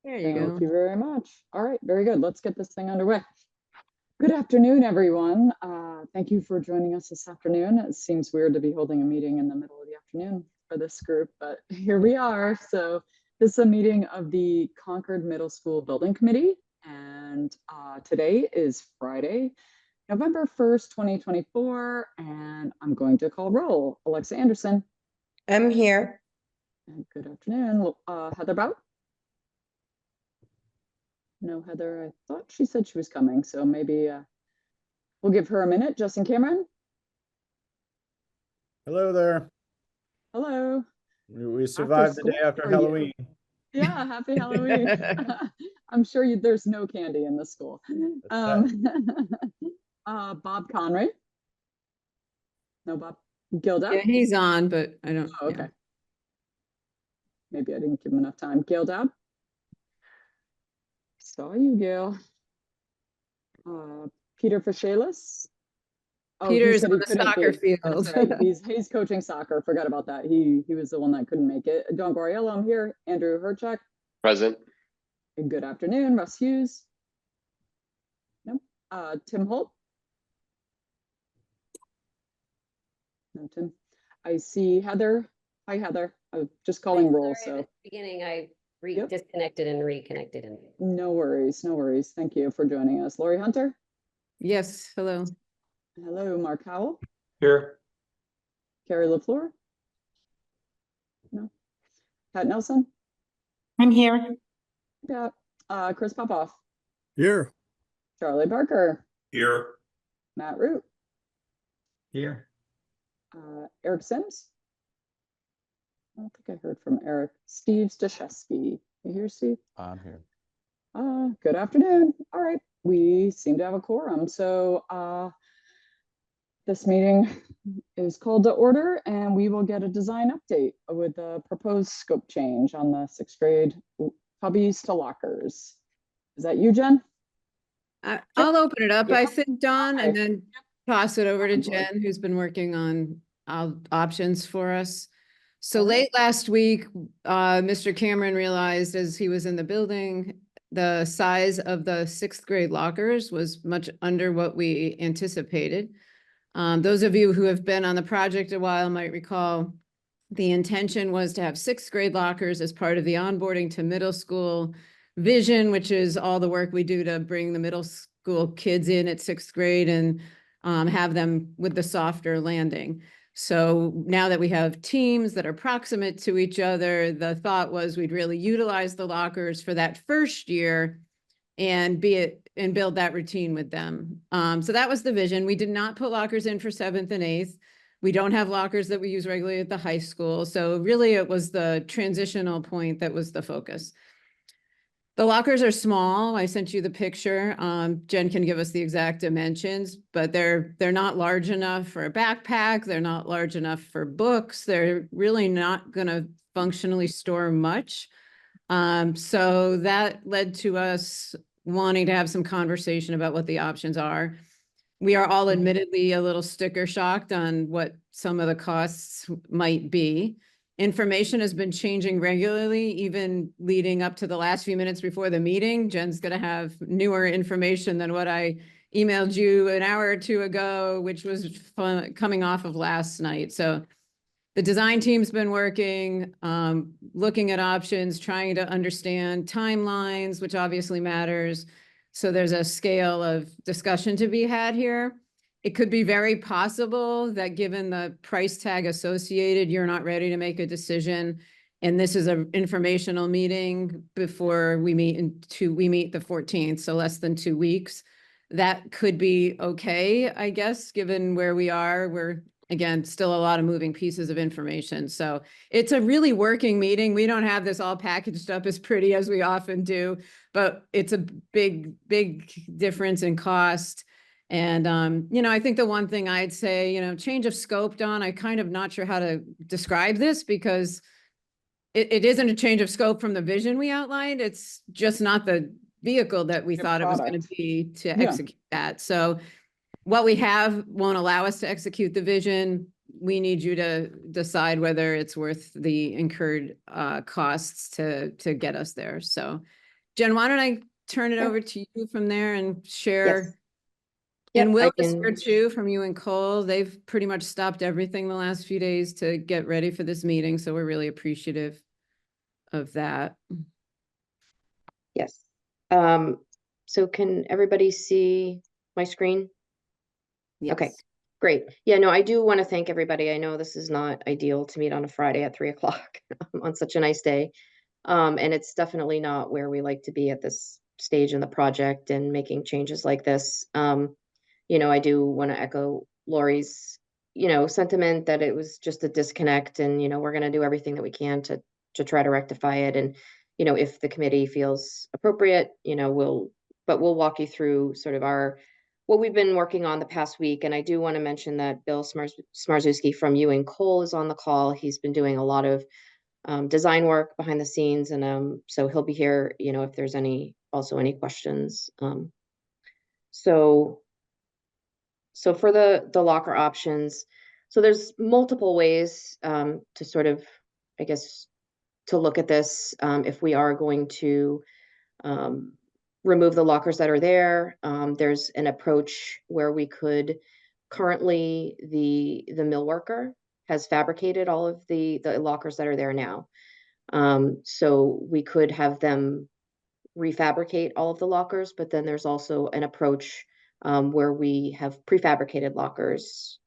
There you go. Thank you very much. All right, very good. Let's get this thing underway. Good afternoon, everyone. Thank you for joining us this afternoon. It seems weird to be holding a meeting in the middle of the afternoon for this group, but here we are. So this is a meeting of the Concord Middle School Building Committee, and today is Friday, November 1st, 2024, and I'm going to call roll. Alexa Anderson. I'm here. And good afternoon. Heather Bout. No, Heather, I thought she said she was coming, so maybe we'll give her a minute. Justin Cameron. Hello there. Hello. We survived the day after Halloween. Yeah, happy Halloween. I'm sure there's no candy in the school. Bob Conray. No, Bob Gildow. Yeah, he's on, but I don't. Oh, okay. Yeah. Maybe I didn't give him enough time. Gail Dowd. Saw you, Gail. Peter Fashalis. Oh, Peter's on the soccer field. Right. He's coaching soccer. Forgot about that. He was the one that couldn't make it. Don Goriello, I'm here. Andrew Herchuk. Present. And good afternoon, Russ Hughes. Nope. Tim Holt. No, Tim. I see Heather. Hi, Heather. I'm just calling roll. So at the beginning, I disconnected and reconnected. And no worries, no worries. Thank you for joining us. Lori Hunter. Yes. Hello. Hello, Mark Howell. Here. Carrie LaFleur. No. Pat Nelson. I'm here. Yeah. Chris Popoff. Here. Charlie Barker. Here. Matt Root. Here. Eric Sims. I don't think I heard from Eric. Steve Stashewski. You here, Steve? I'm here. Good afternoon. All right. We seem to have a quorum. So this meeting is called to order, and we will get a design update with the proposed scope change on the 6th grade cubbies to lockers. Is that you, Jen? I'll open it up, Yeah. I think, Dawn, Okay. and then toss it over to Jen, who's been working on options for us. So late last week, Mr. Cameron realized as he was in the building, the size of the 6th grade lockers was much under what we anticipated. Those of you who have been on the project a while might recall the intention was to have 6th grade lockers as part of the onboarding to middle school vision, which is all the work we do to bring the middle school kids in at 6th grade and have them with the softer landing. So now that we have teams that are proximate to each other, the thought was we'd really utilize the lockers for that first year and build that routine with them. So that was the vision. We did not put lockers in for 7th and 8th. We don't have lockers that we use regularly at the high school. So really it was the transitional point that was the focus. The lockers are small. I sent you the picture. Jen can give us the exact dimensions, but they're not large enough for a backpack. They're not large enough for books. They're really not going to functionally store much. So that led to us wanting to have some conversation about what the options are. We are all admittedly a little sticker shocked on what some of the costs might be. Information has been changing regularly, even leading up to the last few minutes before the meeting. Jen's going to have newer information than what I emailed you an hour or two ago, which was coming off of last night. So the design team's been working, looking at options, trying to understand timelines, which obviously matters. So there's a scale of discussion to be had here. It could be very possible that given the price tag associated, you're not ready to make a decision. And this is an informational meeting before we meet the 14th, so less than 2 weeks. That could be okay, I guess, given where we are. We're, again, still a lot of moving pieces of information. So it's a really working meeting. We don't have this all packaged up as pretty as we often do, but it's a big, big difference in cost. And, I think the one thing I'd say, change of scope, Dawn, I kind of not sure how to describe this because it isn't a change of scope from the vision we outlined. It's just not the vehicle that we thought it was going to be to execute that. So what we have won't allow us to execute the vision. We need you to decide whether it's worth the incurred costs to get us there. So Jen, why don't I turn it over to you from there and share? Yes. And Yep, Will I is here can- too from you and Cole. They've pretty much stopped everything the last few days to get ready for this meeting. So we're really appreciative of that. Yes. So can everybody see my screen? Okay, Yes. great. Yeah, no, I do want to thank everybody. I know this is not ideal to meet on a Friday at 3 o'clock on such a nice day. And it's definitely not where we like to be at this stage in the project and making changes like this. I do want to echo Lori's, sentiment that it was just a disconnect and, we're going to do everything that we can to try to rectify it. And, if the committee feels appropriate, we'll walk you through sort of what we've been working on the past week. And I do want to mention that Bill Smarzewski from Ewing Cole is on the call. He's been doing a lot of design work behind the scenes. And so he'll be here, if there's any questions. So for the locker options, so there's multiple ways to sort of, I guess, to look at this. If we are going to remove the lockers that are there, there's an approach where we could currently the mill worker has fabricated all of the lockers that are there now. So we could have them refabricate all of the lockers, but then there's also an approach where we have prefabricated lockers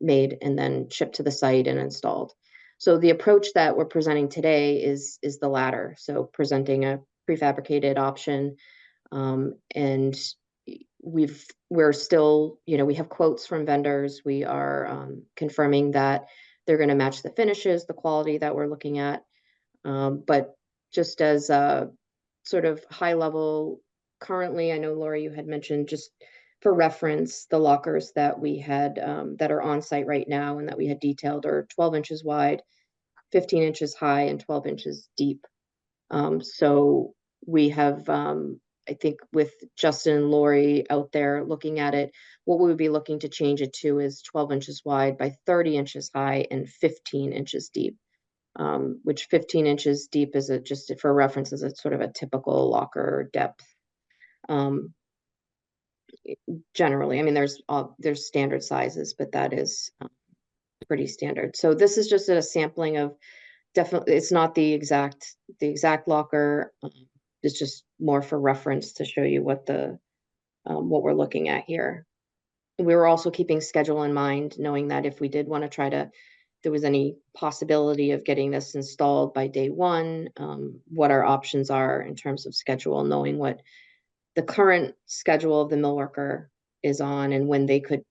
made and then shipped to the site and installed. So the approach that we're presenting today is the latter. So presenting a prefabricated option, and we're still, we have quotes from vendors. We are confirming that they're going to match the finishes, the quality that we're looking at. But just as a sort of high level, currently, I know Laura, you had mentioned, just for reference, the lockers that we had that are on site right now and that we had detailed are 12 inches wide, 15 inches high, and 12 inches deep. So we have, I think with Justin and Lori out there looking at it, what we would be looking to change it to is 12 inches wide by 30 inches high and 15 inches deep. Which 15 inches deep is just for reference, is a sort of a typical locker depth. Generally, I mean, there's standard sizes, but that is pretty standard. So this is just a sampling of, definitely, it's not the exact locker. It's just more for reference to show you what we're looking at here. We were also keeping schedule in mind, knowing that if we did want to try to, there was any possibility of getting this installed by day one, what our options are in terms of schedule, knowing what the current schedule of the mill worker is on and when they could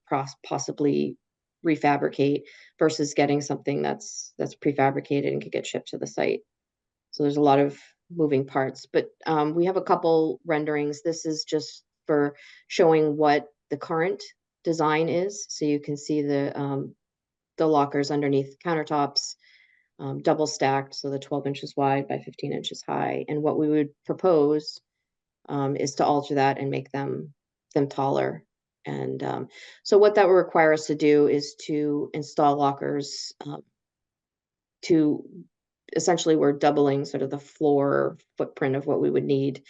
possibly refabricate versus getting something that's prefabricated and could get shipped to the site. So there's a lot of moving parts, but we have a couple renderings. This is just for showing what the current design is. So you can see the lockers underneath countertops, double stacked, so the 12 inches wide by 15 inches high. And what we would propose is to alter that and make them taller. And so what that would require us to do is to install lockers to essentially, we're doubling sort of the floor footprint of what we would need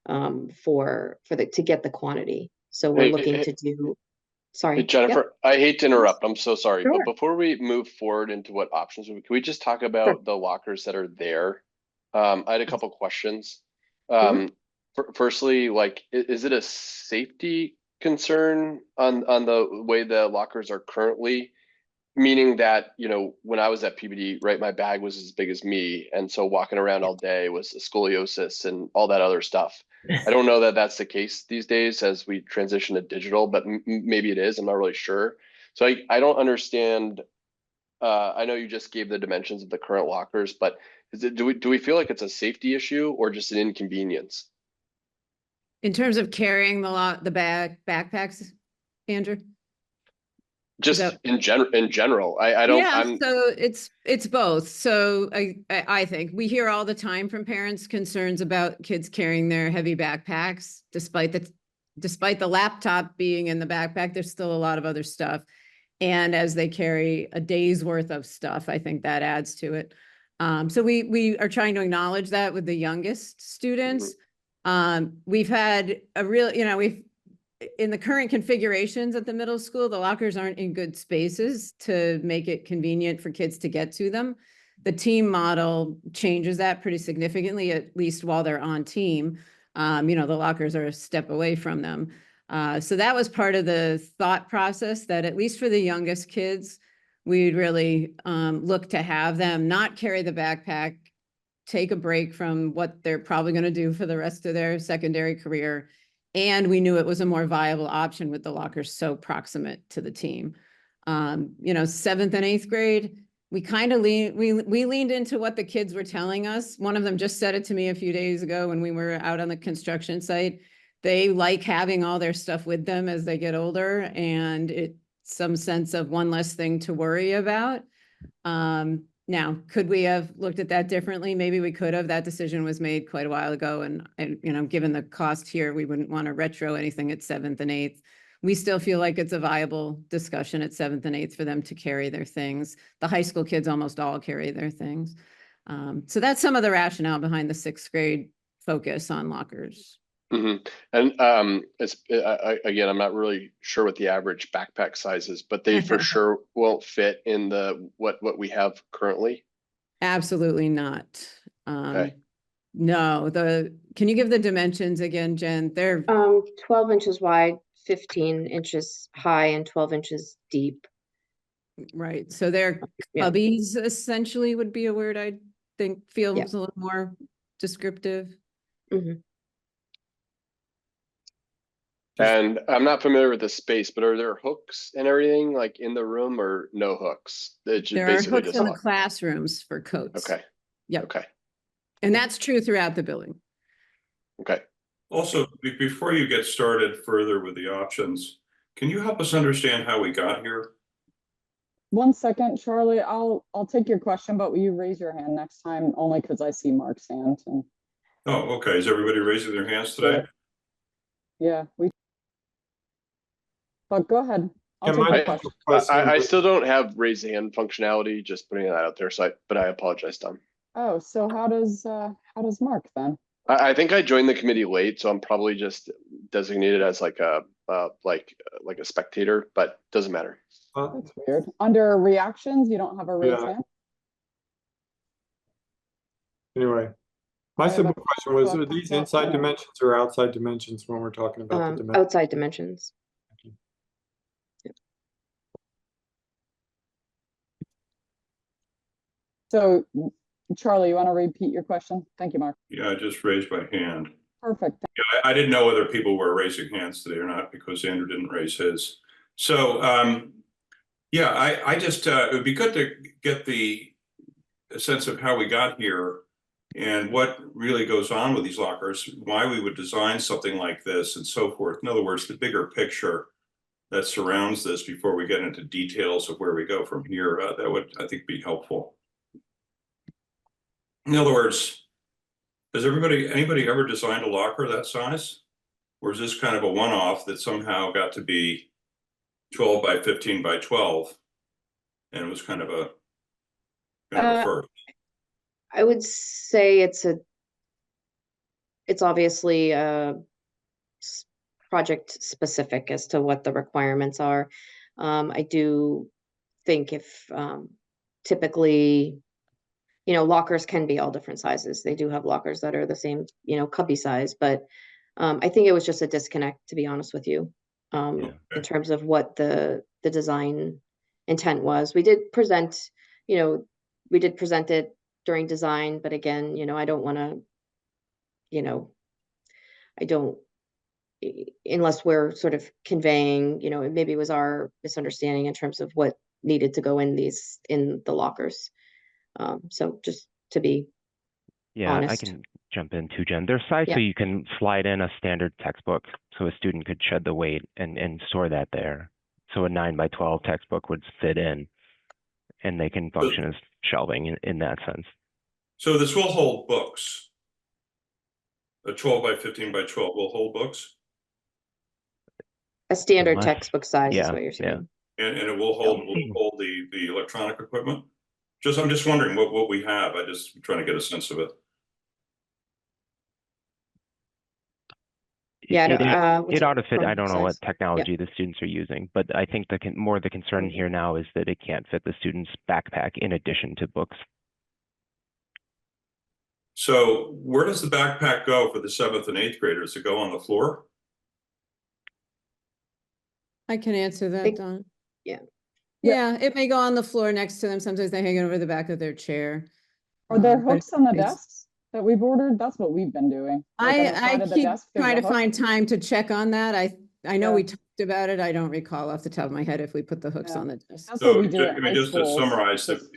to get the quantity. So we're looking to do. Sorry, Hey, Jennifer, I hate to interrupt. I'm so sorry. Sure. But before we move forward into what options, can we just talk about the lockers that are there? I had a couple questions. Firstly, like, is it a safety concern on the way the lockers are currently? Meaning that, when I was at PBD, right, my bag was as big as me. And so walking around all day was a scoliosis and all that other stuff. I don't know that that's the case these days as we transition to digital, but maybe it is. I'm not really sure. So I don't understand. I know you just gave the dimensions of the current lockers, but do we feel like it's a safety issue or just an inconvenience? In terms of carrying the backpacks, Andrew? Just in general, I don't. Yeah, so it's both. So I think we hear all the time from parents concerns about kids carrying their heavy backpacks, despite the laptop being in the backpack, there's still a lot of other stuff. And as they carry a day's worth of stuff, I think that adds to it. So we are trying to acknowledge that with the youngest students. We've had a real, in the current configurations at the middle school, the lockers aren't in good spaces to make it convenient for kids to get to them. The team model changes that pretty significantly, at least while they're on team. The lockers are a step away from them. So that was part of the thought process, that at least for the youngest kids, we'd really look to have them not carry the backpack, take a break from what they're probably going to do for the rest of their secondary career. And we knew it was a more viable option with the lockers so proximate to the team. 7th and 8th grade, we kind of we leaned into what the kids were telling us. One of them just said it to me a few days ago when we were out on the construction site. They like having all their stuff with them as they get older, and it's some sense of one less thing to worry about. Now, could we have looked at that differently? Maybe we could have. That decision was made quite a while ago. And given the cost here, we wouldn't want to retro anything at 7th and 8th. We still feel like it's a viable discussion at 7th and 8th for them to carry their things. The high school kids almost all carry their things. So that's some of the rationale behind the 6th grade focus on lockers. Mm-hmm. And again, I'm not really sure what the average backpack size is, but they for sure won't fit in the what we have currently. Absolutely not. Okay. No, can you give the dimensions again, Jen? They're 12 inches wide, 15 inches high, and 12 inches deep. right. So they're Yeah. cubbies, essentially, would be a word I think feels Yeah. a little more descriptive. Mhm. And I'm not familiar with the space, but are there hooks and everything like in the room, or no hooks? It just There are basically hooks just in the lock. classrooms for coats. Okay. Yep. Okay. And that's true throughout the building. Okay. Also, before you get started further with the options, can you help us understand how we got here? 1 second, Charlie, I'll take your question, but will you raise your hand next time? Only because I see Mark's hand. And Oh, okay. Is everybody raising their hands today? yeah, but go ahead. I'll Yeah, take my your question. I still don't have raise hand functionality, just putting that out there. So but I apologize, Tom. Oh, so how does Mark then? I think I joined the committee late, so I'm probably just designated as like a spectator, but doesn't matter. That's weird. Under reactions, you don't have a raise Yeah. hand? Anyway, my I have simple a question was, are follow-up these on that. inside dimensions or outside dimensions when we're talking about the dimensions? Outside dimensions. So, Charlie, you want to repeat your question? Thank you, Mark. Yeah, I just raised my hand. Perfect. Yeah, I didn't know whether people were raising hands today or not because Andrew didn't raise his. So, yeah, I just, it would be good to get the sense of how we got here and what really goes on with these lockers, why we would design something like this and so forth. In other words, the bigger picture that surrounds this before we get into details of where we go from here, that would, I think, be helpful. In other words, has anybody ever designed a locker that size? Or is this kind of a one-off that somehow got to be 12 by 15 by 12 and it was kind of a first? I would say it's obviously project specific as to what the requirements are. I do think if typically, lockers can be all different sizes. They do have lockers that are the same, cubby size, but I think it was just a disconnect, to be honest with you, in terms of what the design intent was. We did present it during design, but again, I don't want to, unless we're sort of conveying, maybe it was our misunderstanding in terms of what needed to go in the lockers. So just to be honest. I can jump in too, Jen. They're sized so you can slide in a standard textbook, so a student could shed the weight and store that there. So a 9 by 12 textbook would fit in, and they can function as shelving in that sense. So this will hold books. A 12 by 15 by 12 will hold books? A standard textbook size is what you're saying. And it will hold the electronic equipment? I'm just wondering what we have. I just trying to get a sense of it. Yeah, It, what's it ought to fit. I phone don't know what size? technology the students are using, but I think more the concern here now is that it can't fit the student's backpack in addition to books. So where does the backpack go for the 7th and 8th graders? Does it go on the floor? I can answer that, Think- Don. yeah. Yeah, it may go on the floor next to them. Sometimes they hang it over the back of their chair. Are there But hooks on the it's- desks that we've ordered? That's what we've been doing. Like on the I side of the keep desk, there's trying a to hook. find time to check on that. I know we Yeah. talked about it. I don't recall off the top of my head if we put the hooks Yeah. on the desk. That's what So we do at I mean, high just to schools. summarize, that Just-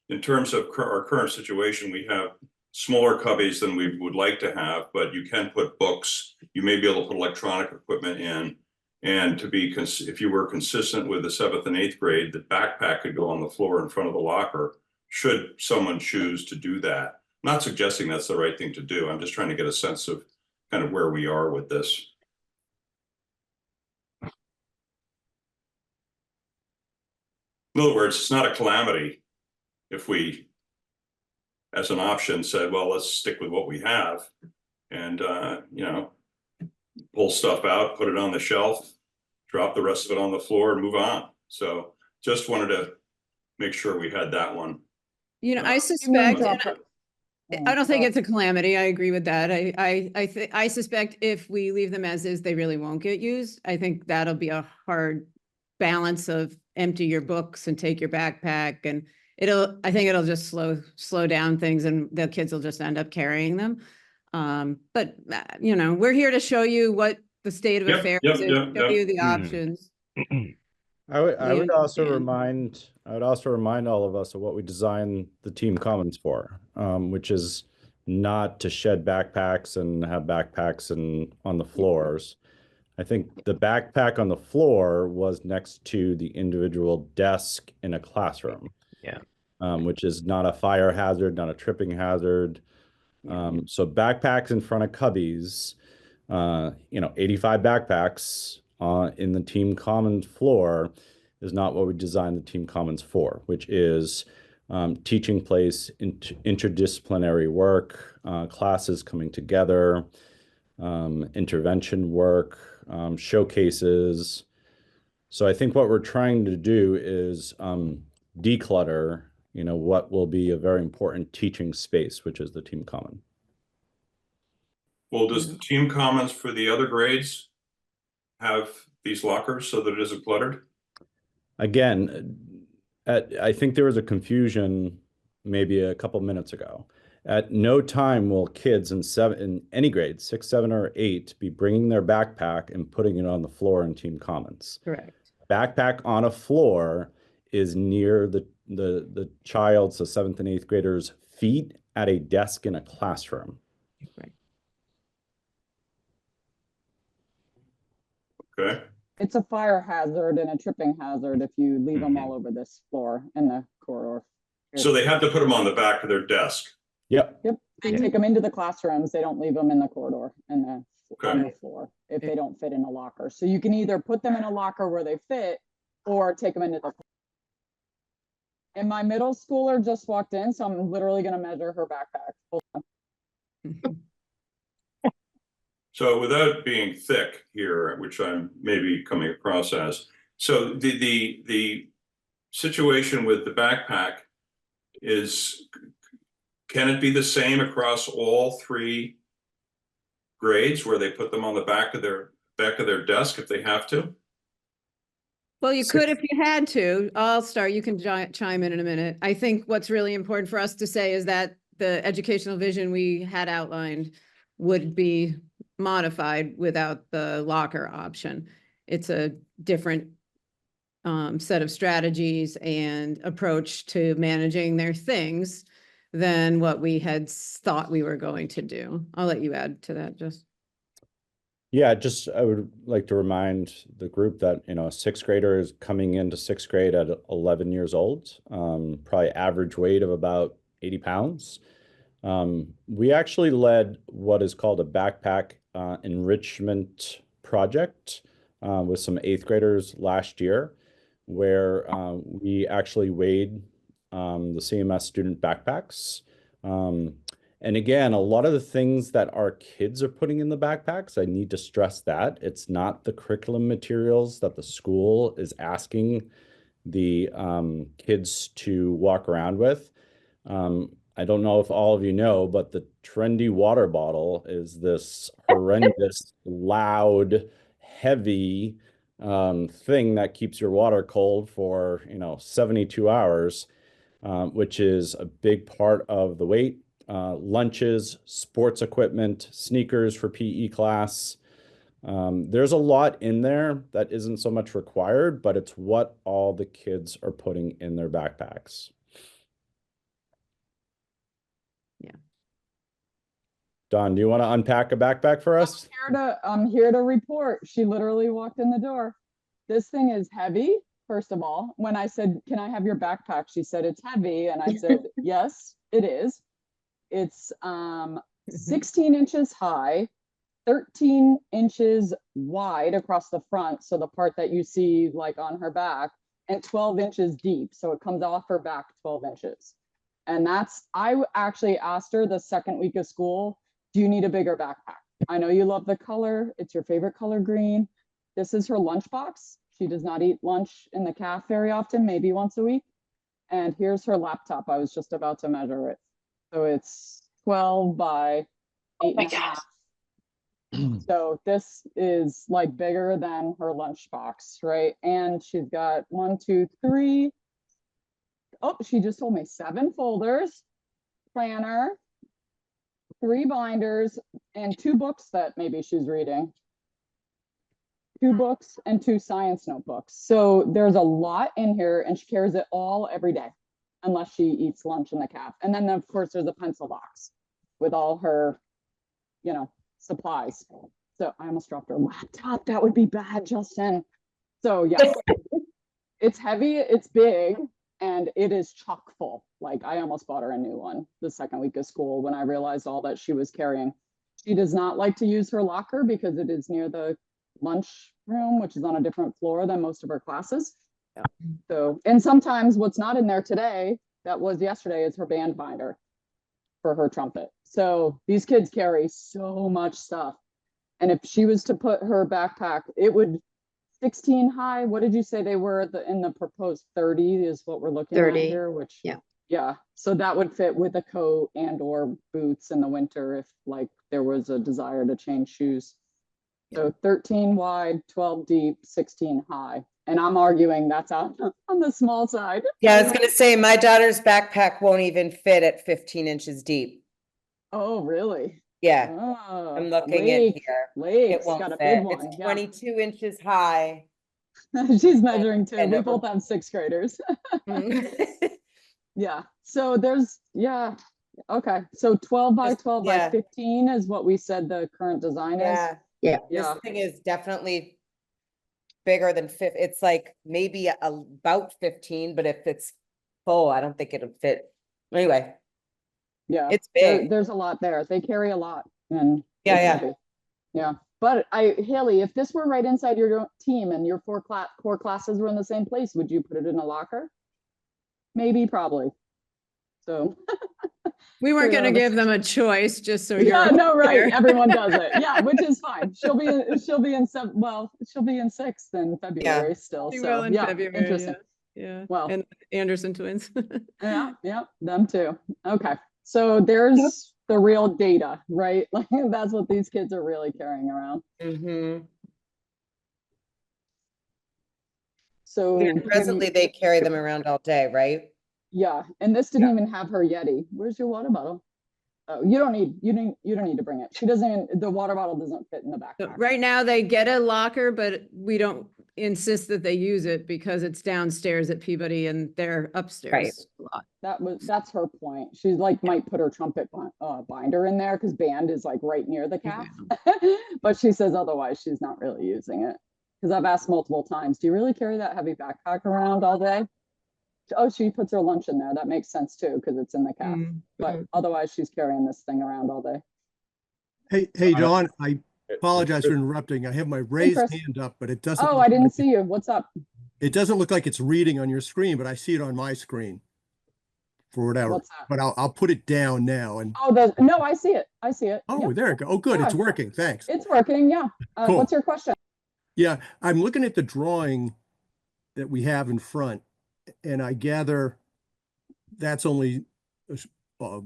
in terms of our current situation, we have smaller cubbies than we would like to have, but you can put books. You may be able to put electronic equipment in. And to be, if you were consistent with the 7th and 8th grade, the backpack could go on the floor in front of the locker, should someone choose to do that. I'm not suggesting that's the right thing to do. I'm just trying to get a sense of kind of where we are with this. In other words, it's not a calamity if we, as an option, said, well, let's stick with what we have and, you know, pull stuff out, put it on the shelf, drop the rest of it on the floor and move on. So just wanted to make sure we had that one. You know, I You suspect, mean and drop I don't think Oh, it's a calamity. I agree with that. I suspect if we leave them as is, they really won't get used. I think that'll be a hard balance of empty your books and take your backpack, and I think it'll just slow down things, and the kids will just end up carrying them. But you know, we're here to show you what the state of Yep, affairs yep, is, yep, show yep. you the Mhm. options. I We would also understand. remind all of us of what we designed the team commons for, which is not to shed backpacks and have backpacks on the floors. I think the backpack on the floor was next to the individual desk in a classroom. Yeah. Which is not a fire hazard, not a tripping hazard. So backpacks in front of cubbies, 85 backpacks in the team commons floor is not what we designed the team commons for, which is teaching place, interdisciplinary work, classes coming together, intervention work, showcases. So I think what we're trying to do is declutter, what will be a very important teaching space, which is the team common. Well, does the team commons for the other grades have these lockers so that it isn't cluttered? Again, I think there was a confusion maybe a couple minutes ago. At no time will kids in any grade, 6, 7, or 8, be bringing their backpack and putting it on the floor in team commons. Correct. Backpack on a floor is near the child's, the 7th and 8th graders' feet at a desk in a classroom. Right. Okay. It's a fire hazard and a tripping hazard if you leave them Mhm. all over this floor in the corridor. So they have to put them on the back of their desk. Yep. Yep, they Yeah. take them into the classrooms. They don't leave them in the corridor and on Okay. the floor if they don't fit in a locker. So you can either put them in a locker where they fit or take them into the. And my middle schooler just walked in, so I'm literally gonna measure her backpack. Hold on. So without being thick here, which I'm maybe coming across as, so the situation with the backpack is, can it be the same across all 3 grades where they put them on the back of their desk if they have to? Well, you could if you had to. I'll start. You can chime in a minute. I think what's really important for us to say is that the educational vision we had outlined would be modified without the locker option. It's a different set of strategies and approach to managing their things than what we had thought we were going to do. I'll let you add to that, just. Yeah, I would like to remind the group that, a 6th grader is coming into 6th grade at 11 years old, probably average weight of about 80 pounds. We actually led what is called a backpack enrichment project with some 8th graders last year, where we actually weighed the CMS student backpacks. And again, a lot of the things that our kids are putting in the backpacks, I need to stress that it's not the curriculum materials that the school is asking the kids to walk around with. I don't know if all of you know, but the trendy water bottle is this horrendous, loud, heavy thing that keeps your water cold for 72 hours, which is a big part of the weight. Lunches, sports equipment, sneakers for PE class. There's a lot in there that isn't so much required, but it's what all the kids are putting in their backpacks. Yeah. Don, do you want to unpack a backpack for us? I'm here to report. She literally walked in the door. This thing is heavy. First of all, when I said, "Can I have your backpack?" She said, "It's heavy." And I said, "Yes, it is." It's 16 inches high, 13 inches wide across the front. So the part that you see like on her back, and 12 inches deep. So it comes off her back 12 inches. And I actually asked her the second week of school, "Do you need a bigger backpack? I know you love the color. It's your favorite color, green." This is her lunchbox. She does not eat lunch in the calf very often, maybe once a week. And here's her laptop. I was just about to measure it. So it's 12 by 8.5. So this is like bigger than her lunchbox, right? And she's got 1, 2, 3. Oh, she just told me 7 folders, planner, 3 binders, and 2 books that maybe she's reading. 2 books and 2 science notebooks. So there's a lot in here, and she carries it all every day, unless she eats lunch in the calf. And then of course there's a pencil box with all her, supplies. So I almost dropped her laptop. That would be bad, Justin. So yeah, it's heavy, it's big, and it is chock full. Like I almost bought her a new one the second week of school when I realized all that she was carrying. She does not like to use her locker because it is near the lunch room, which is on a different floor than most of her classes. Yeah. So, and sometimes what's not in there today, that was yesterday, is her band binder for her trumpet. So these kids carry so much stuff. And if she was to put her backpack, it would 16 high. What did you say they were in the proposed 30 is what we're looking 30, at here, which yeah. So that would fit with a coat and or boots in the winter if like there was a desire to change shoes. So 13 wide, 12 deep, 16 high. And I'm arguing that's on the small side. Yeah, I was gonna say my daughter's backpack won't even fit at 15 inches deep. Oh, really? Yeah, Oh, I'm looking in here. Lake's It got a won't big fit. one. It's Yeah. 22 inches high. She's measuring too. And We it both will- have 6th graders. Mhm. Yeah. So there's, okay. So 12 by 12 by 15 is what we said the current design is. Yeah, Yeah. this thing is definitely bigger than it's like maybe about 15, but if it's full, I don't think it'll fit. Anyway, Yeah. it's big. There's a lot there. They carry a lot. And Yeah, it's yeah. heavy. Yeah. But Haley, if this were right inside your team and your 4 core classes were in the same place, would you put it in a locker? Maybe, probably. So We weren't Yeah, going to but- give them a choice, just so yeah, you're no, right. aware. Everyone does it. Yeah, which is fine. She'll be in 6th in February still. She So will in yeah, February, interesting. Yeah. Well- And Anderson twins. Yeah, them too. Okay. So there's the real data, right? Like that's what these kids are really carrying around. Mm-hmm. So Presently, they carry them around all day, right? yeah, and this didn't even have her Yeti. Where's your water bottle? Oh, you don't need to bring it. The water bottle doesn't fit in the So backpack. right now they get a locker, but we don't insist that they use it because it's downstairs at Peabody and they're upstairs a lot. That's her point. She's like might put her trumpet binder in there because band is like right near the calf. But she says otherwise she's not really using it. Because I've asked multiple times, do you really carry that heavy backpack around all day? Oh, she puts her lunch in there. That makes sense too, because it's in the calf. But otherwise she's carrying this thing around all day. Hey, Dawn, I apologize for interrupting. I have my raised Chris. hand up, but it doesn't. Oh, look I didn't like see you. What's up? It doesn't look like it's reading on your screen, but I see it on my screen. for whatever, What's that? but I'll put it down now and, Oh, no, I see it. I see it. oh, Yep, there it go. Oh, good. It's Yeah. working. Thanks. it's working. Yeah. Cool. What's your question? Yeah, I'm looking at the drawing that we have in front, and I gather that's only a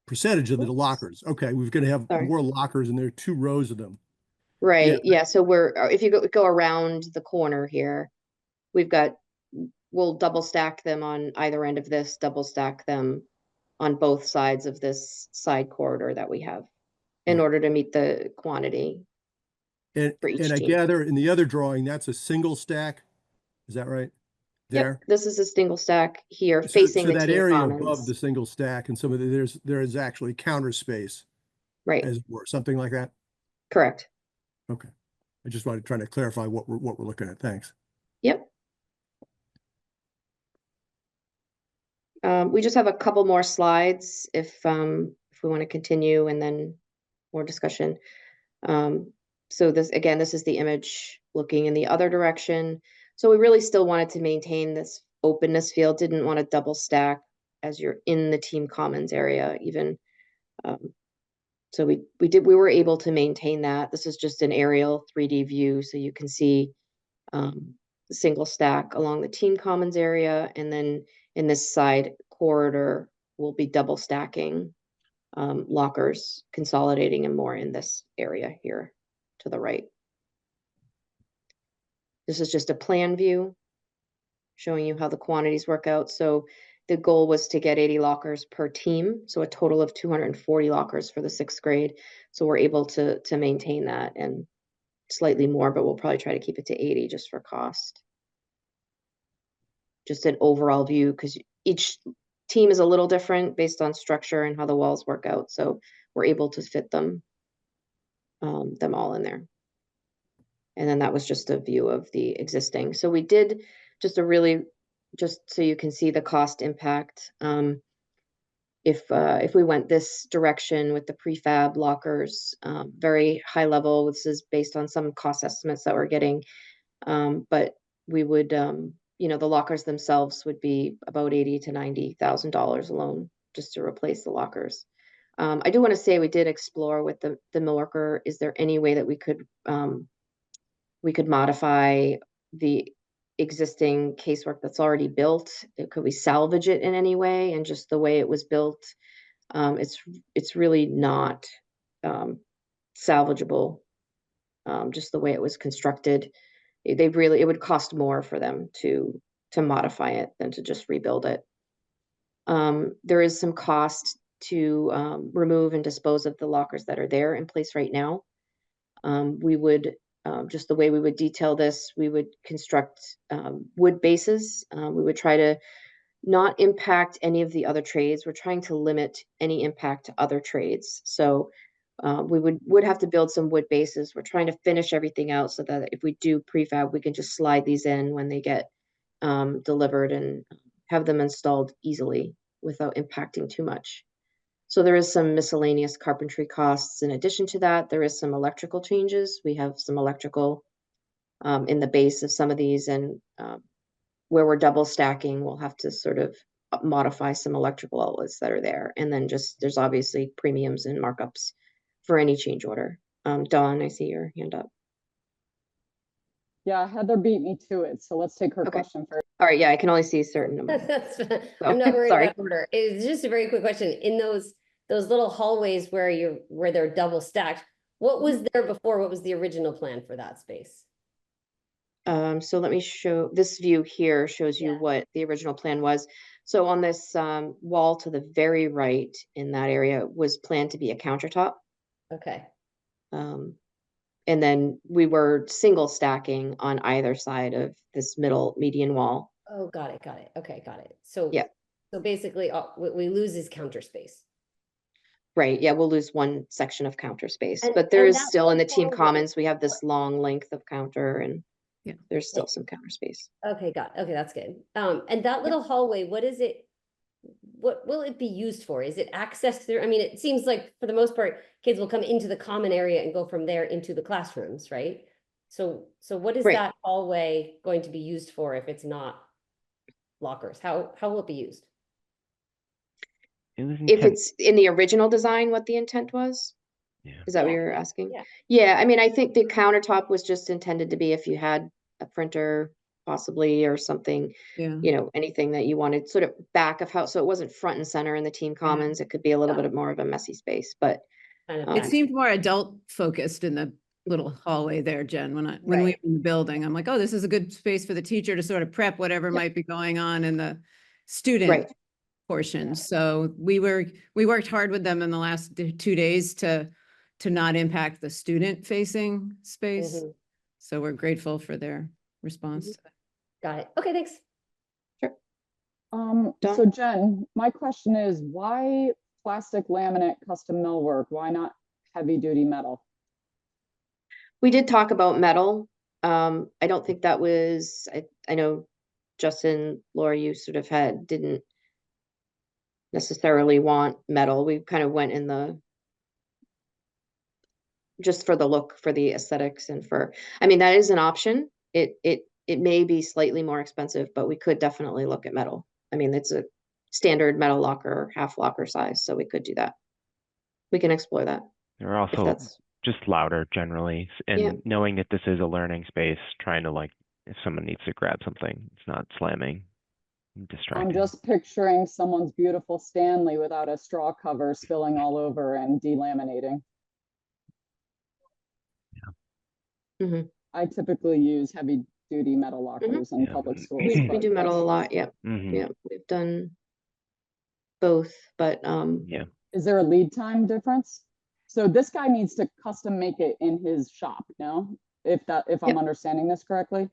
percentage of the lockers. Okay, we're gonna have Sorry. more lockers, and there are 2 rows of them. Right, yeah, so if you go around the corner here, we'll double stack them on either end of this, double stack them on both sides of this side corridor that we have in Right. order to meet the quantity And for each and I team. gather in the other drawing, that's a single stack. Is that right? There. Yep, this is a single stack here So, facing so the that team area above commons. the single stack and some of there is actually counter space, Right, as it were, something like that. correct. Okay, I just wanted to try to clarify what we're looking at. Thanks. Yep. We just have a couple more slides if we want to continue and then more discussion. So this is the image looking in the other direction. So we really still wanted to maintain this openness field, didn't want to double stack as you're in the team commons area even. So we were able to maintain that. This is just an aerial 3D view, so you can see the single stack along the team commons area, and then in this side corridor, we'll be double stacking lockers, consolidating them more in this area here to the right. This is just a plan view showing you how the quantities work out. So the goal was to get 80 lockers per team, so a total of 240 lockers for the 6th grade. So we're able to maintain that and slightly more, but we'll probably try to keep it to 80 just for cost. Just an overall view, because each team is a little different based on structure and how the walls work out. So we're able to fit them all in there. And then that was just a view of the existing. So we did just just so you can see the cost impact. If we went this direction with the prefab lockers, very high level, this is based on some cost estimates that we're getting. But we would, the lockers themselves would be about $80,000 to $90,000 alone just to replace the lockers. I do want to say we did explore with the millworker. Is there any way that we could modify the existing casework that's already built? Could we salvage it in any way? And just the way it was built, it's really not salvageable. Just the way it was constructed, it would cost more for them to modify it than to just rebuild it. There is some cost to remove and dispose of the lockers that are there in place right now. We would just the way we would detail this, we would construct wood bases. We would try to not impact any of the other trades. We're trying to limit any impact to other trades. So we would have to build some wood bases. We're trying to finish everything out so that if we do prefab, we can just slide these in when they get delivered and have them installed easily without impacting too much. So there is some miscellaneous carpentry costs. In addition to that, there is some electrical changes. We have some electrical in the base of some of these, and where we're double stacking, we'll have to sort of modify some electrical outlets that are there. And then there's obviously premiums and markups for any change order. Dawn, I see your hand up. Yeah, Heather beat me to it, so let's take her question first. All right, yeah, I can only see a certain number. I'm not worried Sorry. about order. It's just a very quick question. In those little hallways where they're double stacked, what was there before? What was the original plan for that space? So let me show, this view here shows you what the original plan was. So on this wall to the very right in that area was planned to be a countertop. Okay. And then we were single stacking on either side of this middle median wall. Oh, got it. Got it. Okay, got it. So yeah. So basically, what we lose is counter space. Right. Yeah, we'll lose one section of counter space, but there is still in the team commons. We have this long length of counter, and there's still some counter space. Okay, got it. Okay, that's good. And that little hallway, what is it? What will it be used for? Is it access through? I mean, it seems like for the most part, kids will come into the common area and go from there into the classrooms, right? So what is that hallway going to be used for if it's not lockers? How will it be used? It was if intent. it's in the original design, what the intent was? Yeah. Is that what Yeah. you're asking? Yeah. Yeah, I mean, I think the countertop was just intended to be if you had a printer possibly or something, Yeah. you know, anything that you wanted sort of back of house. So it wasn't front and center in the team commons. It could be a little Got bit more of a messy space, but Kind of It It back. seemed more adult focused in the little hallway there, Jen, when we Right. were in the building. I'm like, oh, this is a good space for the teacher to sort of prep whatever might be going on in the student right. portion. So we worked hard with them in the last 2 days to not impact the student facing space. Mhm. So we're grateful for their response to that. Got it. Okay, thanks. So Dawn? Jen, my question is, why plastic laminate custom millwork? Why not heavy duty metal? We did talk about metal. I don't think that was, I know Justin, Laura, you sort of didn't necessarily want metal. We kind of went in just for the look, for the aesthetics and I mean, that is an option. It may be slightly more expensive, but we could definitely look at metal. I mean, it's a standard metal locker, half locker size, so we could do that. We can explore that They're if also that's, just louder generally, and Yeah. knowing that this is a learning space, trying to like, if someone needs to grab something, it's not slamming, and I'm distracting. just picturing someone's beautiful Stanley without a straw cover spilling all over and delaminating. Mhm. I typically use heavy duty metal lockers in Yeah. public schools. we but do metal a that's- lot. Yep. Mhm. Yeah, we've done both, but Yeah. Is there a lead time difference? So this guy needs to custom make it in his shop, no? If I'm Yep. understanding this correctly?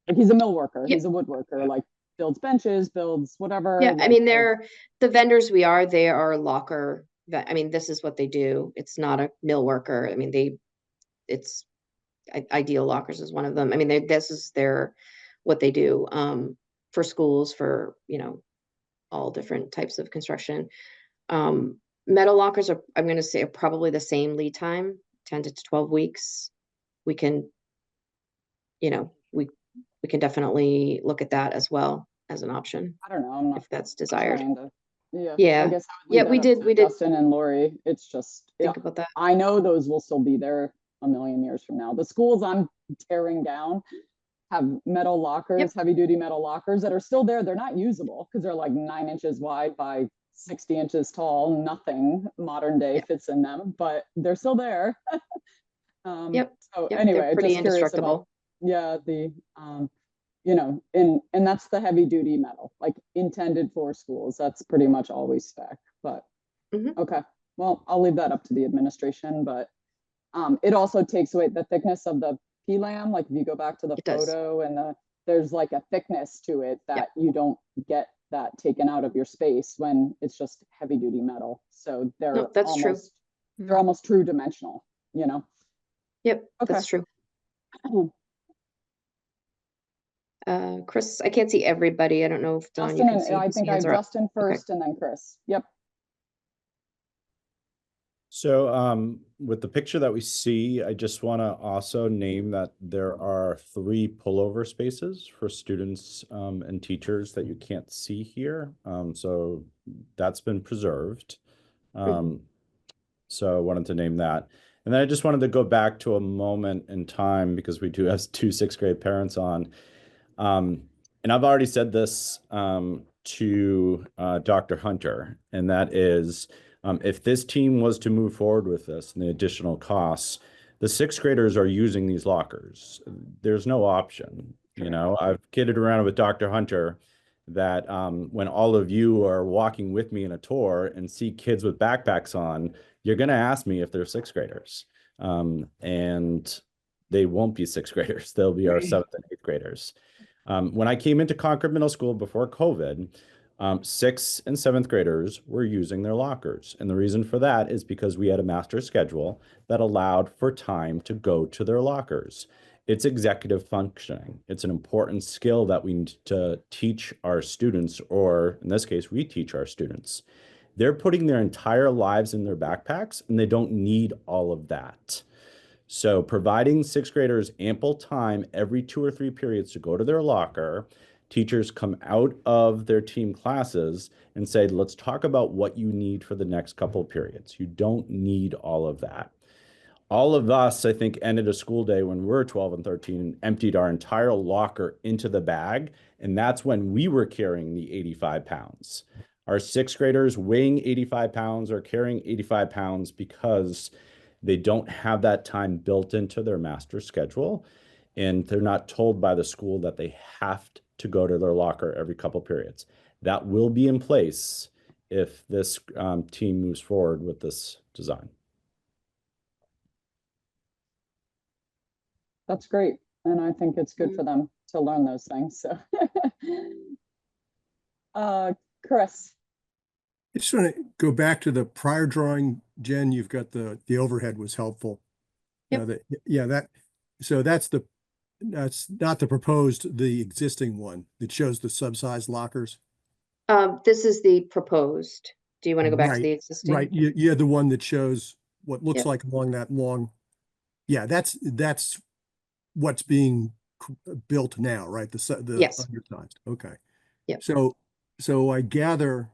Like he's a mill worker, Yep. he's a woodworker, like builds benches, builds whatever. Yeah, I like, mean, builds- the vendors they are locker, I mean, this is what they do. It's not a mill worker. I mean, it's Ideal Lockers is one of them. I mean, this is what they do, for schools, for, you know, all different types of construction. Metal lockers I'm gonna say are probably the same lead time, 10 to 12 weeks. We can, you know, we can definitely look at that as well as an option I don't know, I'm not if that's desired. trying to, yeah. Yeah. I guess I would Yeah, leave we that up did- to we did Justin and Lori, it's just, yeah, Think about that. I know those will still be there a million years from now. The schools I'm tearing down have metal lockers, heavy duty metal lockers that are still there. They're not usable because they're like 9 inches wide by 60 inches tall. Nothing modern day Yep. fits in them, but they're still there. Yep. So Yep, anyway, they're pretty just curious about, indestructible. yeah, you know, and that's the heavy duty metal, like intended for schools. That's pretty much always spec, but Mhm. okay. Well, I'll leave that up to the administration, but it also takes away the thickness of the PLAM. Like if you go back to the It does. photo and there's like a thickness to it that you don't get that taken out of your space when it's just heavy duty metal. So they're No, that's true. they're almost true dimensional, you know? Yep, Okay. that's true. Chris, I can't see everybody. I don't know if Dawn, you Justin can and see I whose think I hands have are up. Justin first and then Chris. Yep. So with the picture that we see, I just want to also name that there are 3 pullover spaces for students and teachers that you can't see here. So that's been preserved. So I wanted to name that. And then I just wanted to go back to a moment in time because we do have 2 6th grade parents on. And I've already said this to Dr. Hunter, and that is, if this team was to move forward with this and the additional costs, the 6th graders are using these lockers. There's no option. You know, I've kidded around with Dr. Hunter that when all of you are walking with me in a tour and see kids with backpacks on, you're going to ask me if they're 6th graders. And they won't be 6th graders. They'll be our 7th and 8th graders. When I came into Concord Middle School before COVID, 6th and 7th graders were using their lockers. And the reason for that is because we had a master schedule that allowed for time to go to their lockers. It's executive functioning. It's an important skill that we need to teach our students, or in this case, reteach our students. They're putting their entire lives in their backpacks and they don't need all of that. So providing 6th graders ample time every 2 or 3 periods to go to their locker, teachers come out of their team classes and say, let's talk about what you need for the next couple of periods. You don't need all of that. All of us, I think, ended a school day when we were 12 and 13 and emptied our entire locker into the bag. And that's when we were carrying the 85 pounds. Our sixth graders weighing 85 pounds or carrying 85 pounds because they don't have that time built into their master schedule. And they're not told by the school that they have to go to their locker every couple periods. That will be in place if this team moves forward with this design. That's great. And I think it's good for them to learn those things. So, Chris. I just want to go back to the prior drawing, Jen. You've got the overhead was helpful. Yep. So that's not the proposed, the existing one that shows the sub-sized lockers. This is the proposed. Do you want to go back to the existing? Right. You had the one that shows what looks Yep. like along that long. Yeah, that's what's being built now, right? The Yes. undersized. Okay. Yep. So I gather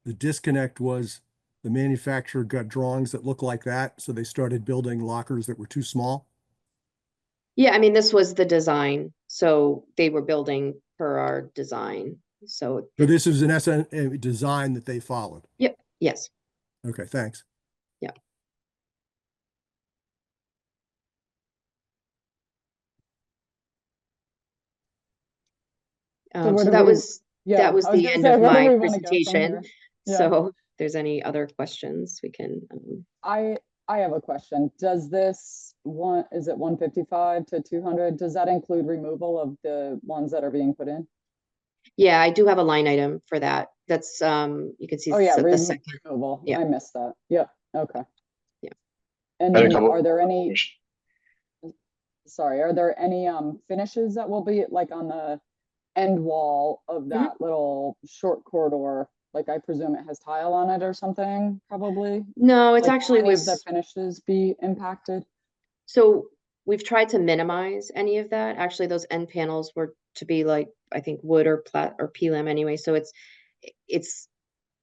the disconnect was the manufacturer got drawings that look like that, so they started building lockers that were too small. Yeah, I mean, this was the design, so they were building per our design. So this is an a design that they followed. yep, yes. Okay, thanks. Yeah. So that was I was the gonna end say, of where do my we wanna go from presentation. here? Yeah. So if there's any other questions, we can. I have a question. Does this one, is it 155 to 200? Does that include removal of the ones that are being put in? Yeah, I do have a line item for that. That's you can see Oh yeah, the second. removal. Yeah. I missed that. Yep. Okay. Yeah. And I had a then couple- are there any, sorry, are there any finishes that will be like on the end wall of that little short corridor? Like I presume it has tile on it or something, probably? No, it's Like, will actually any of was the finishes be impacted? so we've tried to minimize any of that. Actually, those end panels were to be like, I think wood or PLAM anyway. So it's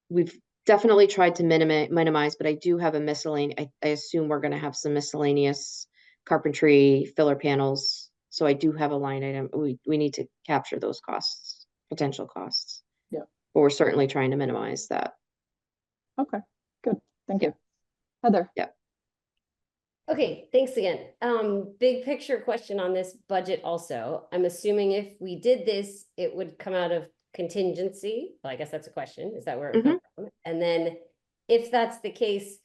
we've definitely tried to minimize, but I do have a miscellaneous. I assume we're going to have some miscellaneous carpentry filler panels. So I do have a line item. We need to capture those costs, potential costs. Yeah. But we're certainly trying to minimize that. Okay, good. Thank Yeah. you. Heather. Yeah. Okay, thanks again. Big picture question on this budget also. I'm assuming if we did this, it would come out of contingency. Well, I guess that's a question. Is that where it would come from? And then if that's the case,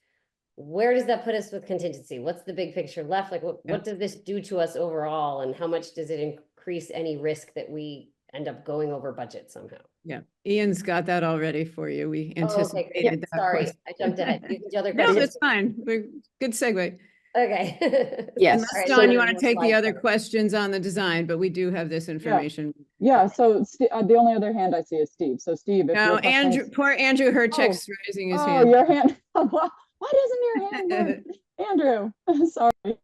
where does that put us with contingency? What's the big picture left? Like what does this do to us overall? And how much does it increase any risk that we end up going over budget somehow? Yeah, Ian's got that already for you. We Oh, okay, anticipated great. that. Sorry, question. I jumped ahead. You can do other No, questions. it's fine. We're good segue. Okay. Yes. Unless, All right, Dawn, so you then want to we'll take the slide other forward. questions on the design, but we do have this information. Yeah, so the only other hand I see is Steve. So Steve, if No, your questions- Andrew, poor Andrew Herchek's raising his Oh, hand. your hand. Why doesn't your hand work? Andrew, sorry.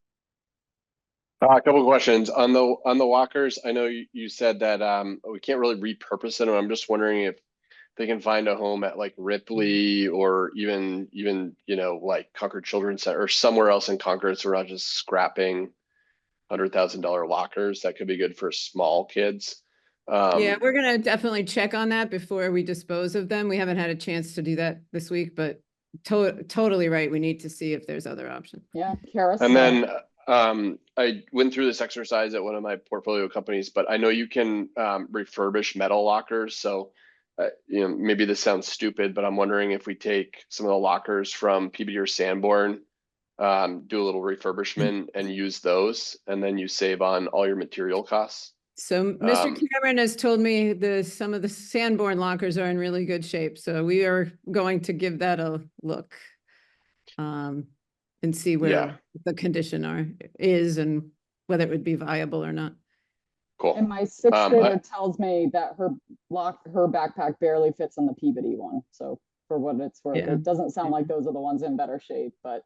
A couple of questions on the walkers. I know you said that we can't really repurpose them. I'm just wondering if they can find a home at like Ripley or even like Concord Children's Center or somewhere else in Concord, so we're not just scrapping $100,000 lockers. That could be good for small kids. Yeah, we're gonna definitely check on that before we dispose of them. We haven't had a chance to do that this week, but totally right. We need to see if there's other options. Yeah, Karis. And then I went through this exercise at one of my portfolio companies, but I know you can refurbish metal lockers. So, maybe this sounds stupid, but I'm wondering if we take some of the lockers from PBD or Sanborn, do a little refurbishment and use those, and then you save on all your material costs. So Mr. Cameron has told me some of the Sanborn lockers are in really good shape. So we are going to give that a look. And see where the condition is and whether it would be viable or not. Cool. And my sixth grader tells me that her backpack barely fits on the Peabody one. So for what it's worth, it doesn't sound like those are the ones in better shape, but.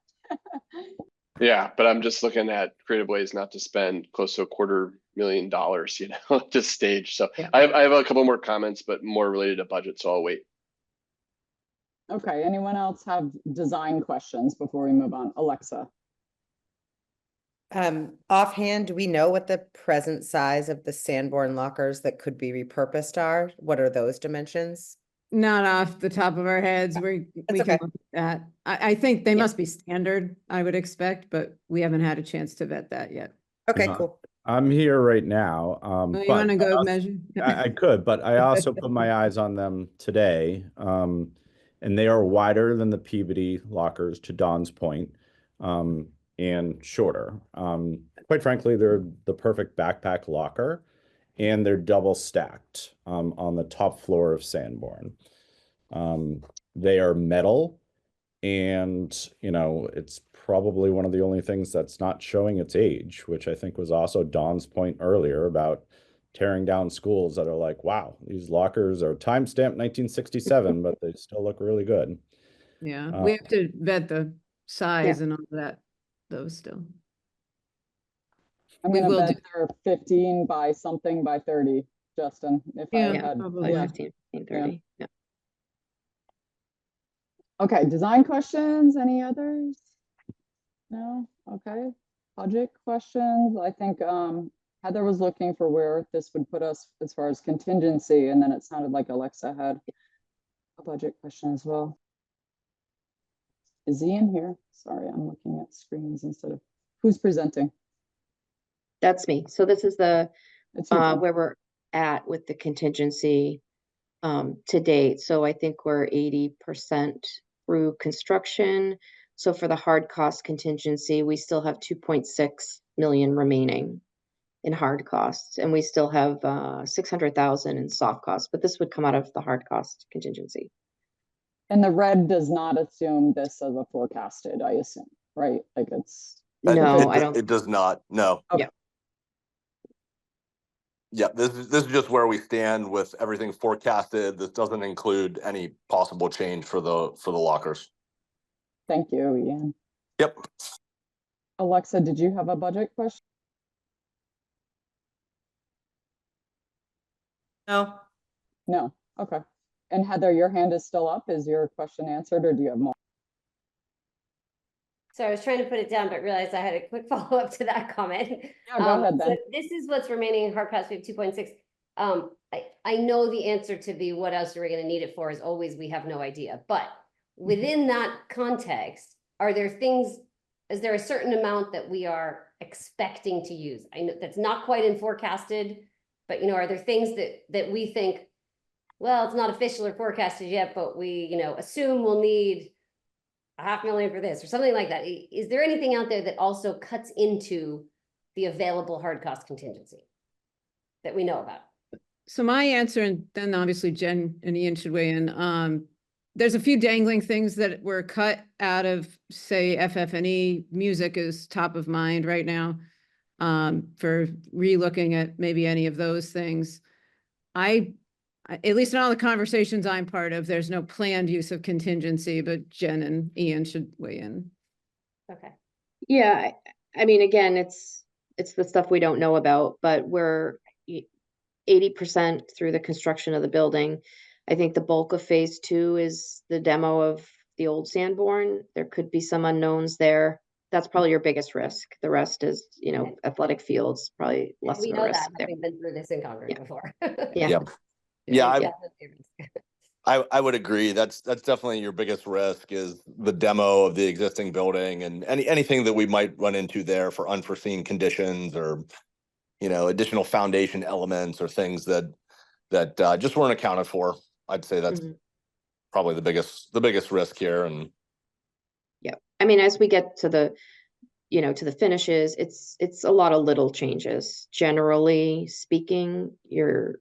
Yeah, but I'm just looking at creative ways not to spend close to million, you know, at this stage. So Yeah. I have a couple more comments, but more related to budget, so I'll wait. Okay, anyone else have design questions before we move on? Alexa? Offhand, do we know what the present size of the Sanborn lockers that could be repurposed are? What are those dimensions? Not off the top of our heads. We can okay. look at that. I think they Yeah. must be standard, I would expect, but we haven't had a chance to vet that yet. Okay, Yeah. cool. I'm here right now. Oh, you But want to I go also- measure? I could, but I also put my eyes on them today. And they are wider than the Peabody lockers, to Don's point, and shorter. Quite frankly, they're the perfect backpack locker, and they're double stacked on the top floor of Sanborn. They are metal, and you know, it's probably one of the only things that's not showing its age, which I think was also Don's point earlier about tearing down schools that are like, wow, these lockers are timestamped 1967, but they still look really good. Yeah, we have to vet the size and all that, those still. I'm We gonna will bet do- they're 15 by something by 30, Justin, if I Yeah, had. probably. Yeah. 15, 30. Yeah. Okay, design questions, any others? No, okay. Budget questions, I think Heather was looking for where this would put us as far as contingency, and then it sounded like Alexa had a budget question as well. Is Ian here? Sorry, I'm looking at screens instead of, who's presenting? That's me. So this is the It's you, Jen. where we're at with the contingency to date. So I think we're 80% through construction. So for the hard cost contingency, we still have 2.6 million remaining in hard costs, and we still have 600,000 in soft costs, but this would come out of the hard cost contingency. And the red does not assume this as a forecasted, I assume, right? Like it's. No, I don't. It does not, no. Okay. Yeah, this is just where we stand with everything forecasted. This doesn't include any possible change for the lockers. Thank you, Ian. Yep. Alexa, did you have a budget question? No. No, okay. And Heather, your hand is still up. Is your question answered, or do you have more? So I was trying to put it down, but realized I had a quick follow-up to that comment. Yeah, go ahead So then. this is what's remaining in hard costs. We have 2.6. I know the answer to the what else are we gonna need it for is always we have no idea. But within that context, are there things, is there a certain amount that we are expecting to use? I know that's not quite in forecasted, but you know, are there things that we think, well, it's not official or forecasted yet, but we, you know, assume we'll need 500,000 for this or something like that. Is there anything out there that also cuts into the available hard cost contingency that we know about? So my answer, and then obviously Jen and Ian should weigh in. There's a few dangling things that were cut out of, say, FF&E. Music is top of mind right now for re-looking at maybe any of those things. At least in all the conversations I'm part of, there's no planned use of contingency, but Jen and Ian should weigh in. Okay. Yeah, I mean, again, it's the stuff we don't know about, but we're 80% through the construction of the building. I think the bulk of phase 2 is the demo of the old Sanborn. There could be some unknowns there. That's probably your biggest risk. The rest is, you know, athletic fields, probably less We of a know risk that, there. having been through this in Concord Yeah. before. Yeah. Yeah, I would agree. That's definitely your biggest risk is the demo of the existing building and anything that we might run into there for unforeseen conditions or, you know, additional foundation elements or things that just weren't accounted for. I'd say that's probably the biggest risk here. And yeah, I mean, as we get to the, you know, to the finishes, it's a lot of little changes. Generally speaking, you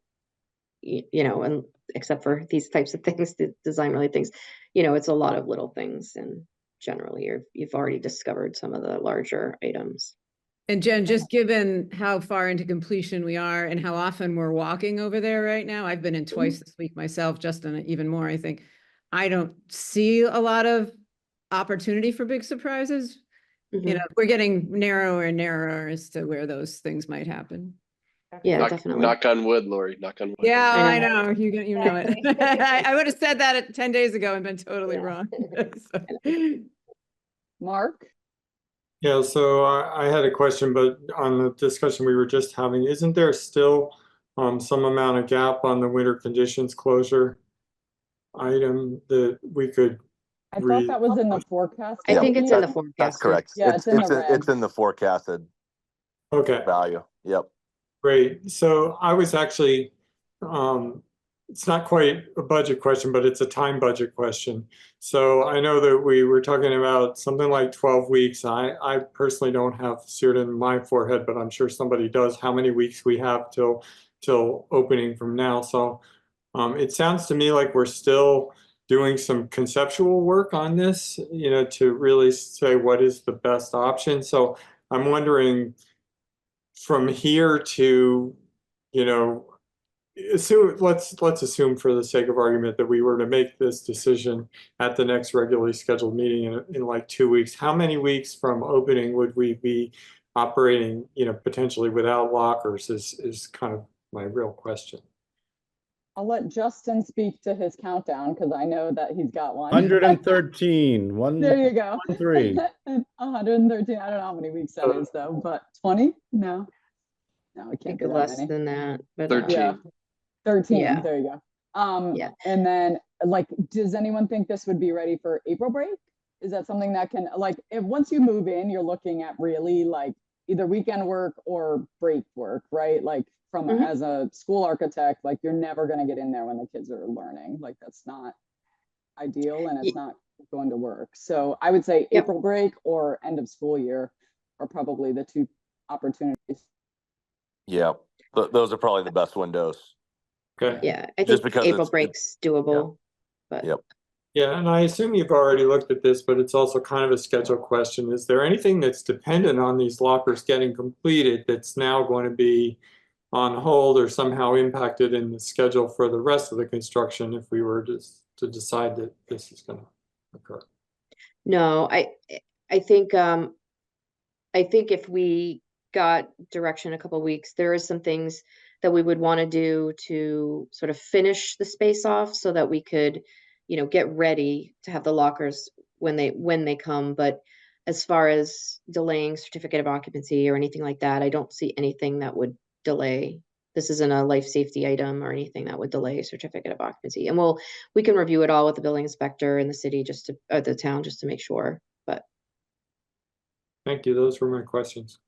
know, and except for these types of things, the design related things, you know, it's a lot of little things, and generally you've already discovered some of the larger items. And Jen, just given how far into completion we are and how often we're walking over there right now, I've been in twice this week myself, Justin, even more, I think. I don't see a lot of opportunity for big surprises. You know, we're getting narrower and narrower as to where those things might happen. Yeah, Knock, definitely. knock on wood, Lori, knock on wood. Yeah, I I know, you know it. I would have said that 10 days ago and been totally Yeah. wrong. So- Mark? Yeah, so I had a question, but on the discussion we were just having, isn't there still some amount of gap on the winter conditions closure item that we could I thought read? that was in the forecast. I think it's in the That's forecast. correct. Yeah, it's in the red. It's in the forecasted Okay. value. Yep. Great. So I was actually, it's not quite a budget question, but it's a time budget question. So I know that we were talking about something like 12 weeks. I personally don't have seared in my forehead, but I'm sure somebody does, how many weeks we have till opening from now. So it sounds to me like we're still doing some conceptual work on this, you know, to really say what is the best option. So I'm wondering, from here to, you know, let's assume for the sake of argument that we were to make this decision at the next regularly scheduled meeting in like 2 weeks. How many weeks from opening would we be operating, you know, potentially without lockers is kind of my real question. I'll let Justin speak to his countdown because I know that he's got one. 113, There you go. 113. 113. I don't know how many weeks that is though, but 20? No. No, it I can't think be that less many. than that, but 13. Yeah. 13. Yeah. There you go. Yeah. And then like, does anyone think this would be ready for April break? Is that something that can, like, if once you move in, you're looking at really like either weekend work or break work, right? Like from Mhm. as a school architect, like you're never going to get in there when the kids are learning. Like that's not ideal and it's not going to work. So I would say Yep. April break or end of school year are probably the two opportunities. Yeah. Those are probably the best windows. Okay. Yeah, I Just think because April it's- break's doable, but Yep. Yeah, and I assume you've already looked at this, but it's also kind of a schedule question. Is there anything that's dependent on these lockers getting completed that's now going to be on hold or somehow impacted in the schedule for the rest of the construction if we were to decide that this is going to occur? no, I think if we got direction a couple weeks, there is some things that we would want to do to sort of finish the space off so that we could, you know, get ready to have the lockers when they come. But as far as delaying certificate of occupancy or anything like that, I don't see anything that would delay. This isn't a life safety item or anything that would delay a certificate of occupancy. And we can review it all with the building inspector in the city or the town just to make sure. But Thank you. Those were my questions.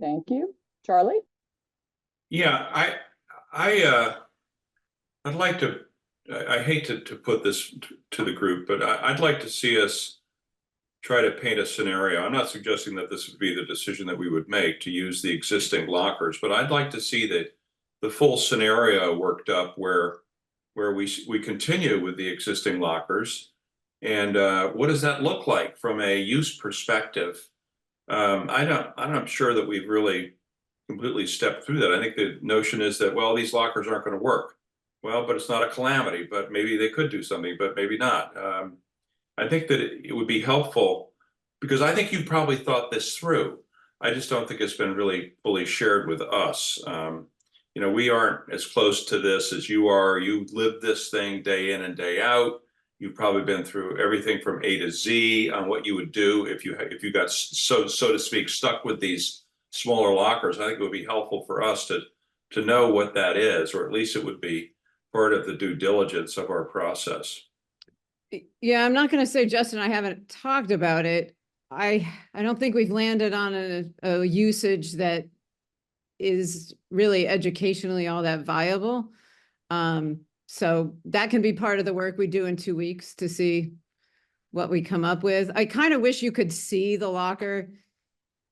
Thank you. Charlie? Yeah, I'd like to, I hate to put this to the group, but I'd like to see us try to paint a scenario. I'm not suggesting that this would be the decision that we would make to use the existing lockers, but I'd like to see the full scenario worked up where we continue with the existing lockers. And what does that look like from a use perspective? I'm not sure that we've really completely stepped through that. I think the notion is that, well, these lockers aren't going to work. Well, but it's not a calamity, but maybe they could do something, but maybe not. I think that it would be helpful because I think you've probably thought this through. I just don't think it's been really fully shared with us. You know, we aren't as close to this as you are. You live this thing day in and day out. You've probably been through everything from A to Z on what you would do if you got so to speak stuck with these smaller lockers. I think it would be helpful for us to know what that is, or at least it would be part of the due diligence of our process. Yeah, I'm not going to say, Justin, I haven't talked about it. I don't think we've landed on a usage that is really educationally all that viable. So that can be part of the work we do in 2 weeks to see what we come up with. I kind of wish you could see the locker.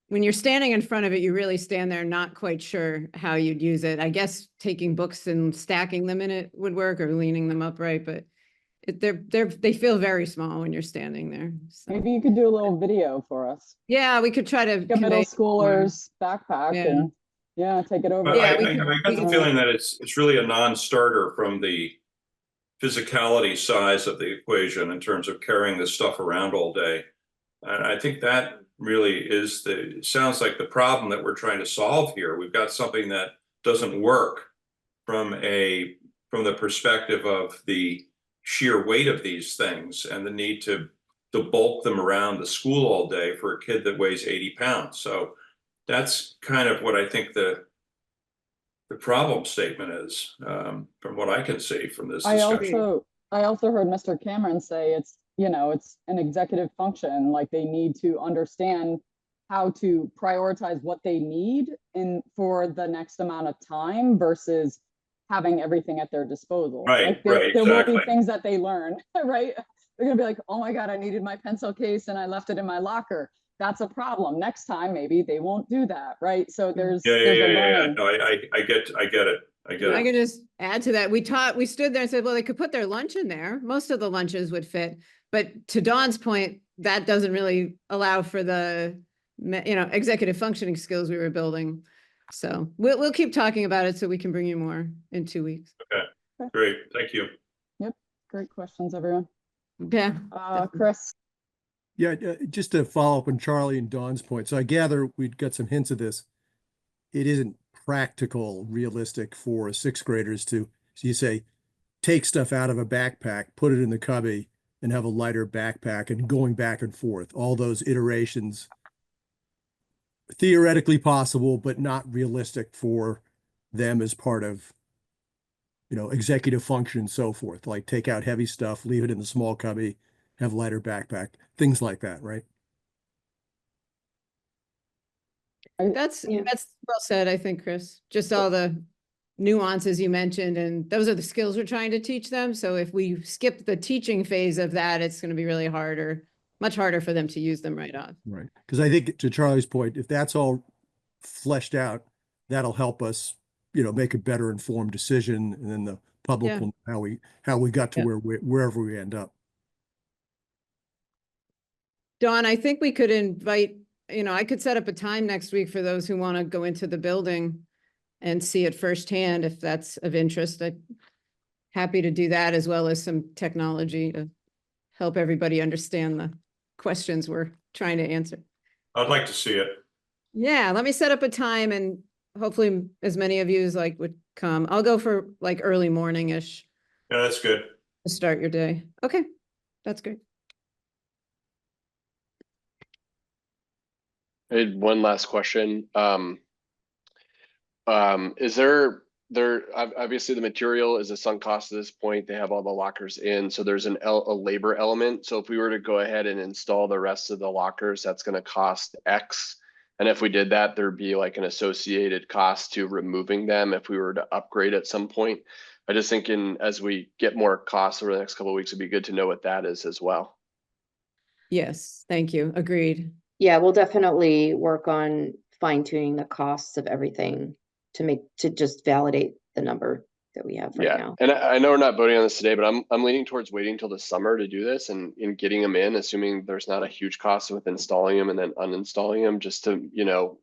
When you're standing in front of it, you really stand there not quite sure how you'd use it. I guess taking books and stacking them in it would work, or leaning them upright, but they feel very small when you're standing there. So. Maybe you could do a little video for us. Yeah, we could try to Like a middle schooler's backpack and take it over. But Yeah, I got the feeling that it's really a non-starter from the physicality size of the equation in terms of carrying this stuff around all day. And I think that really is sounds like the problem that we're trying to solve here. We've got something that doesn't work from the perspective of the sheer weight of these things and the need to bulk them around the school all day for a kid that weighs 80 pounds. So that's kind of what I think the problem statement is, from what I can see from this discussion. I also heard Mr. Cameron say it's, you know, it's an executive function, like they need to understand how to prioritize what they need for the next amount of time versus having everything at their disposal. Right, like there will exactly. be things that they learn, right? They're gonna be like, oh my God, I needed my pencil case and I left it in my locker. That's a problem. Next time, maybe they won't do that, right? So there's a learning. No, I get it. I could just add to that. We stood there and said, well, they could put their lunch in there. Most of the lunches would fit. But to Dawn's point, that doesn't really allow for the, you know, executive functioning skills we were building. So we'll keep talking about it so we can bring you more in 2 weeks. Okay, great. Thank you. Yep. Great questions, everyone. Yeah. Chris. Yeah, just to follow up on Charlie and Dawn's point. So I gather we'd got some hints of this. It isn't practical, realistic for sixth graders to, so you say, take stuff out of a backpack, put it in the cubby, and have a lighter backpack and going back and forth. All those iterations, theoretically possible, but not realistic for them as part of, you know, executive function and so forth. Like take out heavy stuff, leave it in the small cubby, have a lighter backpack, things like that, right? That's well said, I think, Chris. Just all the nuances you mentioned, and those are the skills we're trying to teach them. So if we skip the teaching phase of that, it's going to be really much harder for them to use them right off. Right. Because I think to Charlie's point, if that's all fleshed out, that'll help us, you know, make a better informed decision, and then the public will know how we got to wherever we end up. Dawn, I think we could invite, you know, I could set up a time next week for those who want to go into the building and see it firsthand if that's of interest. I'm happy to do that, as well as some technology to help everybody understand the questions we're trying to answer. I'd like to see it. Yeah, let me set up a time, and hopefully as many of you as like would come. I'll go for like early morning-ish Yeah, that's good. to start your day. Okay, that's great. I had one last question. Is there obviously the material is a sunk cost at this point. They have all the lockers in, so there's a labor element. So if we were to go ahead and install the rest of the lockers, that's going to cost X. And if we did that, there'd be like an associated cost to removing them if we were to upgrade at some point. I just think as we get more costs over the next couple of weeks, it'd be good to know what that is as well. Yes, thank you. Agreed. Yeah, we'll definitely work on fine tuning the costs of everything to just validate the number that we have right now. And I know we're not voting on this today, but I'm leaning towards waiting until the summer to do this and in getting them in, assuming there's not a huge cost with installing them and then uninstalling them, just to, you know,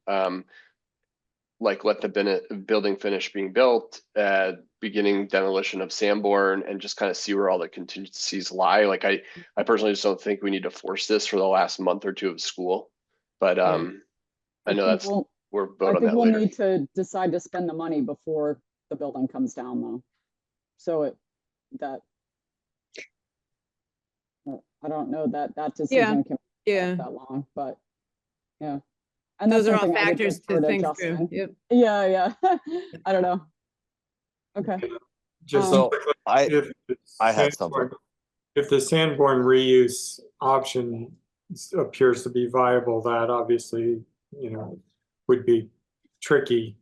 like let the building finish being built, beginning demolition of Sanborn, and just kind of see where all the contingencies lie. Like I personally just don't think we need to force this for the last month or two of school, but I know we're vote on that later. I think we'll need to decide to spend the money before the building comes down, though. So I don't know that decision can take that long, but yeah. And those are all factors to think through. Yep. Yeah. I don't know. Okay. Just So I had something. If the Sanborn reuse option appears to be viable, that obviously, you know, would be tricky.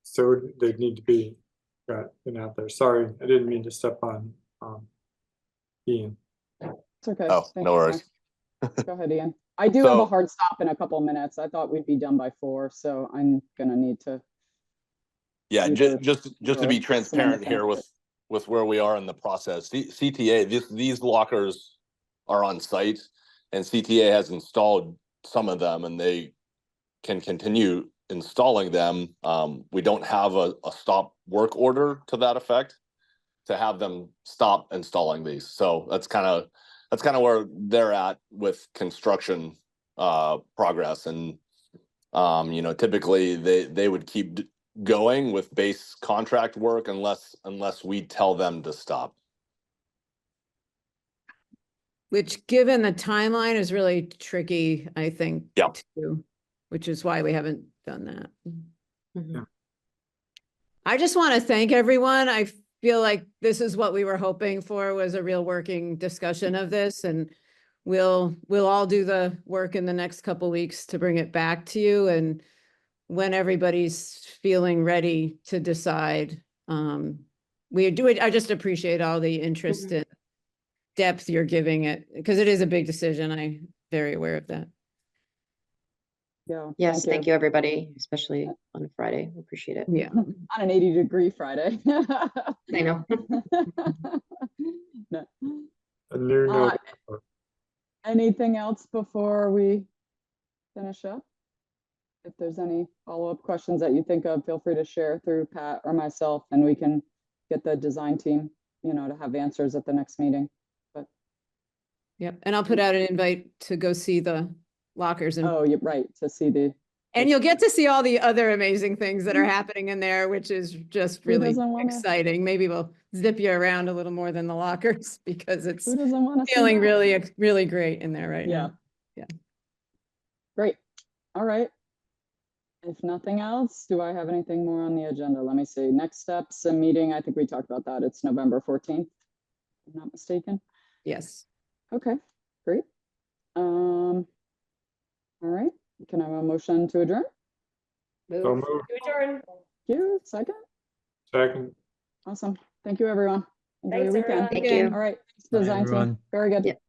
So they'd need to be gotten out there. Sorry, I didn't mean to step on Ian. It's okay. Oh, no worries. Go ahead, Ian. I do have a hard stop in a couple of minutes. I thought we'd be done by 4, so I'm gonna need to. Yeah, just to be transparent here with where we are in the process. CTA, these lockers are on site, and CTA has installed some of them, and they can continue installing them. We don't have a stop work order to that effect to have them stop installing these. So that's kind of where they're at with construction progress. And you know, typically they would keep going with base contract work unless we tell them to stop. Which, given the timeline, is really tricky, I think. Yeah. Too, which is why we haven't done that. Mhm. I just want to thank everyone. I feel like this is what we were hoping for, was a real working discussion of this, and we'll all do the work in the next couple weeks to bring it back to you. And when everybody's feeling ready to decide, we do it. I just appreciate all the interest and depth you're giving it, because it is a big decision. I'm very aware of that. Yeah. Yes, thank you, everybody, especially on a Friday. Appreciate it. Yeah. On an 80-degree Friday. I know. No. A new note. Anything else before we finish up? If there's any follow-up questions that you think of, feel free to share through Pat or myself, and we can get the design team, to have answers at the next meeting. But Yep. And I'll put out an invite to go see the lockers, and oh, you're right, to see the. and you'll get to see all the other amazing things that are happening in there, which is just Who really doesn't wanna- exciting. Maybe we'll zip you around a little more than the lockers, because it's Who doesn't want to see feeling that? really great in there right now. Yeah. Great. All right. If nothing else, do I have anything more on the agenda? Let me see. Next steps, a meeting. I think we talked about that. It's November 14th, if I'm not mistaken. Yes. Okay, great. All right. Can I have a motion to adjourn? So Move moved. to adjourn. Thank you. Second. Second. Awesome. Thank you, everyone. Enjoy your Thanks, weekend. everyone. Thank you. All right. Design team. Very good. Yep.